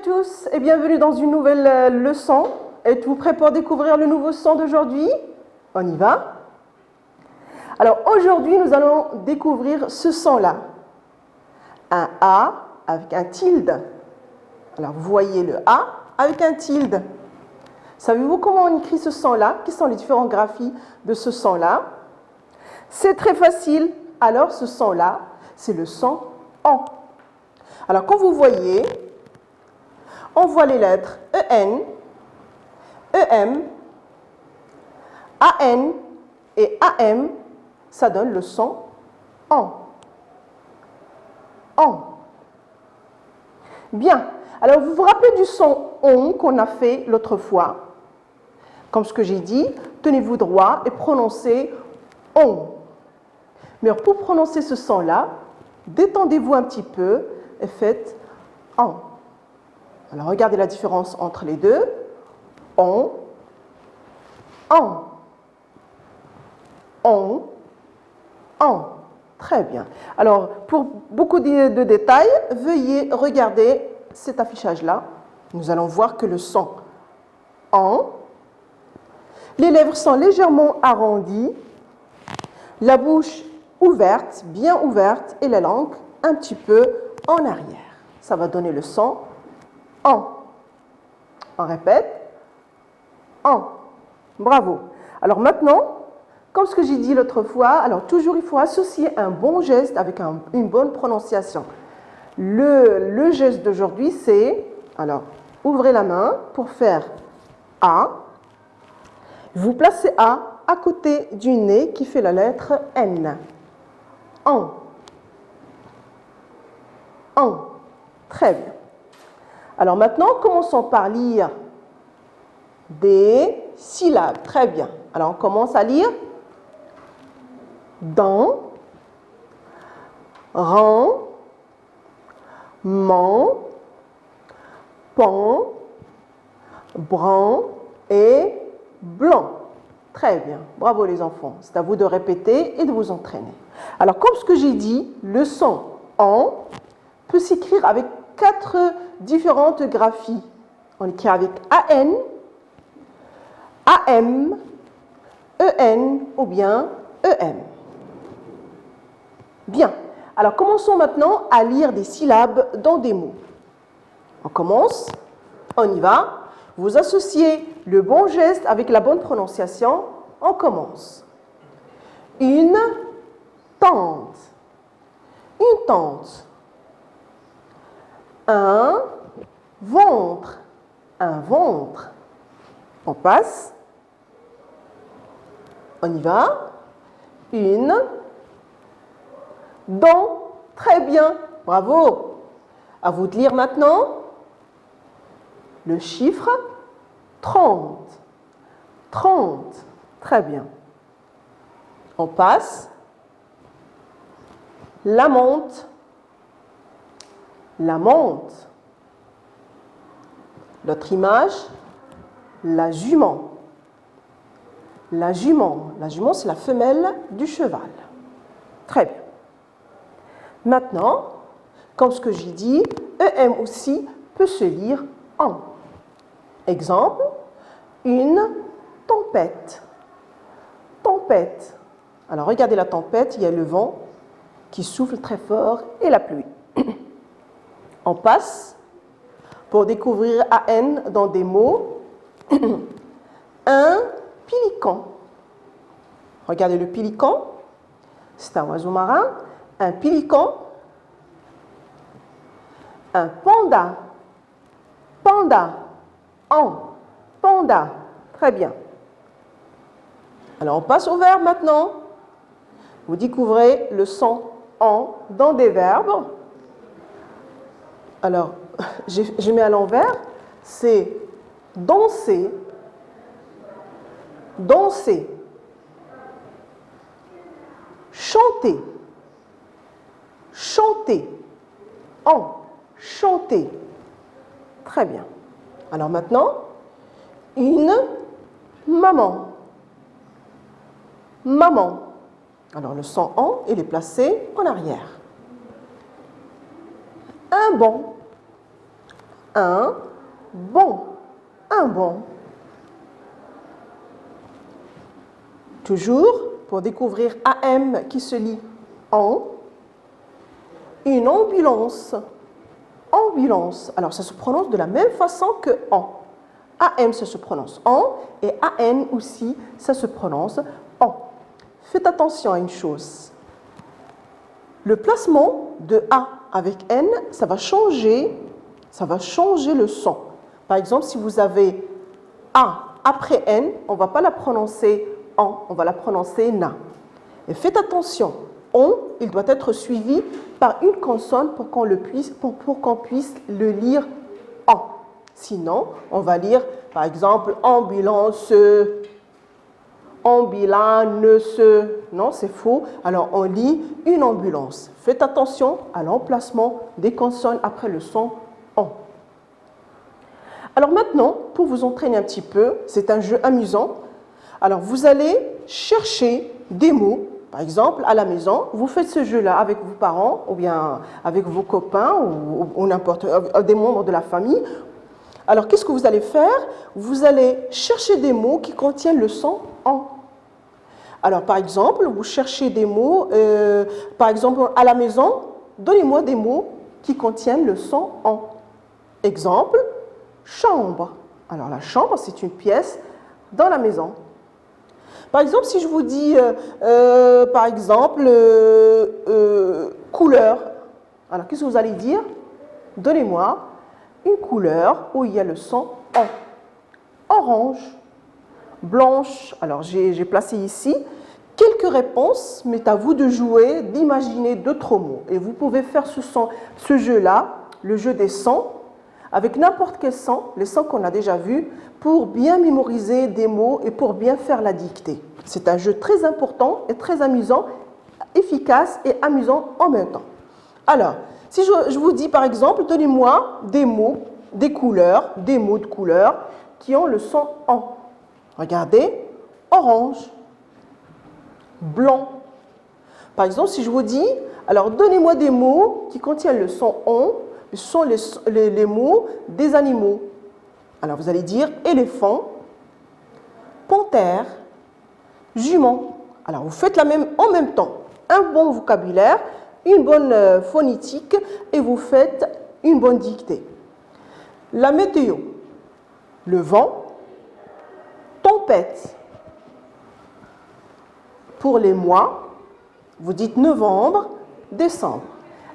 tous et bienvenue dans une nouvelle leçon. Êtes-vous prêts pour découvrir le nouveau son d'aujourd'hui? On y va? Alors aujourd'hui, nous allons découvrir ce son-là. Un A avec un tilde. Alors vous voyez le A avec un tilde. Savez-vous comment on écrit ce son-là? Quels sont les différents graphies de ce son-là? C'est très facile. Alors ce son-là, c'est le son AN. Alors quand vous voyez, on voit les lettres EN, EM, AN et AM, ça donne le son AN. AN. Bien. Alors vous vous rappelez du son ON qu'on a fait l'autre fois? Comme ce que j'ai dit, tenez-vous droit et prononcez ON. Mais pour prononcer ce son-là, détendez-vous un petit peu et faites AN. Alors regardez la différence entre les deux. ON, AN, ON, AN. Très bien. Alors pour beaucoup de détails, veuillez regarder cet affichage-là. Nous allons voir que le son AN, les lèvres sont légèrement arrondies, la bouche ouverte, bien ouverte, et la langue un petit peu en arrière. Ça va donner le son AN. On répète. AN. Bravo. Alors maintenant, comme ce que j'ai dit l'autre fois, alors toujours il faut associer un bon geste avec une bonne prononciation. Le geste d'aujourd'hui, c'est, alors ouvrez la main pour faire A. Vous placez A à côté du nez qui fait la lettre N. AN. AN. Très bien. Alors maintenant, commençons par lire des syllabes. Très bien. Alors on commence à lire dans, rang, man, pan, bran et blanc. Très bien. Bravo les enfants. C'est à vous de répéter et de vous entraîner. Alors comme ce que j'ai dit, le son AN peut s'écrire avec 4 différentes graphies. On écrit avec AN, AM, EN ou bien EM. Bien. Alors commençons maintenant à lire des syllabes dans des mots. On commence, on y va. Vous associez le bon geste avec la bonne prononciation. On commence. Une tente. Une tente. Un ventre. Un ventre. On passe. On y va. Une dent. Très bien. Bravo. À vous de lire maintenant le chiffre 30. 30. Très bien. On passe. La menthe. La menthe. L'autre image, la jument. La jument. La jument, c'est la femelle du cheval. Très bien. Maintenant, comme ce que j'ai dit, EM aussi peut se lire en. Exemple, une tempête. Tempête. Alors regardez la tempête, il y a le vent qui souffle très fort et la pluie. On passe pour découvrir AN dans des mots. Un pélican. Regardez le pélican. C'est un oiseau marin. Un pélican. Un panda. Panda. En. Panda. Très bien. Alors on passe au verbe maintenant. Vous découvrez le son en dans des verbes. Alors, je mets à l'envers. C'est danser. Danser. Chanter. Chanter. En. Chanter. Très bien. Alors maintenant, une maman. Maman. Alors le son en, il est placé en arrière. Un banc. Un bon. Un bon. Toujours, pour découvrir AM qui se lit en, une ambulance. Ambulance. Alors, ça se prononce de la même façon que en. AM, ça se prononce en, et AN aussi, ça se prononce en. Faites attention à une chose. Le placement de A avec N, ça va changer le son. Par exemple, si vous avez A après N, on ne va pas la prononcer en, on va la prononcer na. Et faites attention, on, il doit être suivi par une consonne pour qu'on puisse le lire en. Sinon, on va lire, par exemple, ambulance, ambulance. Non, c'est faux. Alors, on lit une ambulance. Faites attention à l'emplacement des consonnes après le son en. Alors maintenant, pour vous entraîner un petit peu, c'est un jeu amusant. Alors, vous allez chercher des mots. Par exemple, à la maison, vous faites ce jeu-là avec vos parents ou bien avec vos copains ou n'importe des membres de la famille. Alors, qu'est-ce que vous allez faire? Vous allez chercher des mots qui contiennent le son en. Alors, par exemple, vous cherchez des mots, par exemple, à la maison, donnez-moi des mots qui contiennent le son en. Exemple, chambre. Alors, la chambre, c'est une pièce dans la maison. Par exemple, si je vous dis, par exemple, couleur, alors qu'est-ce que vous allez dire? Donnez-moi une couleur où il y a le son en. Orange, blanche. Alors, j'ai placé ici quelques réponses, mais à vous de jouer, d'imaginer d'autres mots. Et vous pouvez faire ce jeu-là, le jeu des sons, avec n'importe quel son, les sons qu'on a déjà vus, pour bien mémoriser des mots et pour bien faire la dictée. C'est un jeu très important et très amusant, efficace et amusant en même temps. Alors, si je vous dis par exemple, donnez-moi des mots, des couleurs, des mots de couleurs qui ont le son en. Regardez, orange, blanc. Par exemple, si je vous dis, alors donnez-moi des mots qui contiennent le son en, ce sont les mots des animaux. Alors vous allez dire éléphant, panthère, jument. Alors vous faites en même temps un bon vocabulaire, une bonne phonétique et vous faites une bonne dictée. La météo, le vent, tempête. Pour les mois, vous dites novembre, décembre.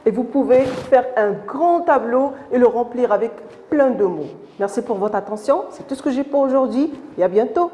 Et vous pouvez faire un grand tableau et le remplir avec plein de mots. Merci pour votre attention. C'est tout ce que j'ai pour aujourd'hui et à bientôt.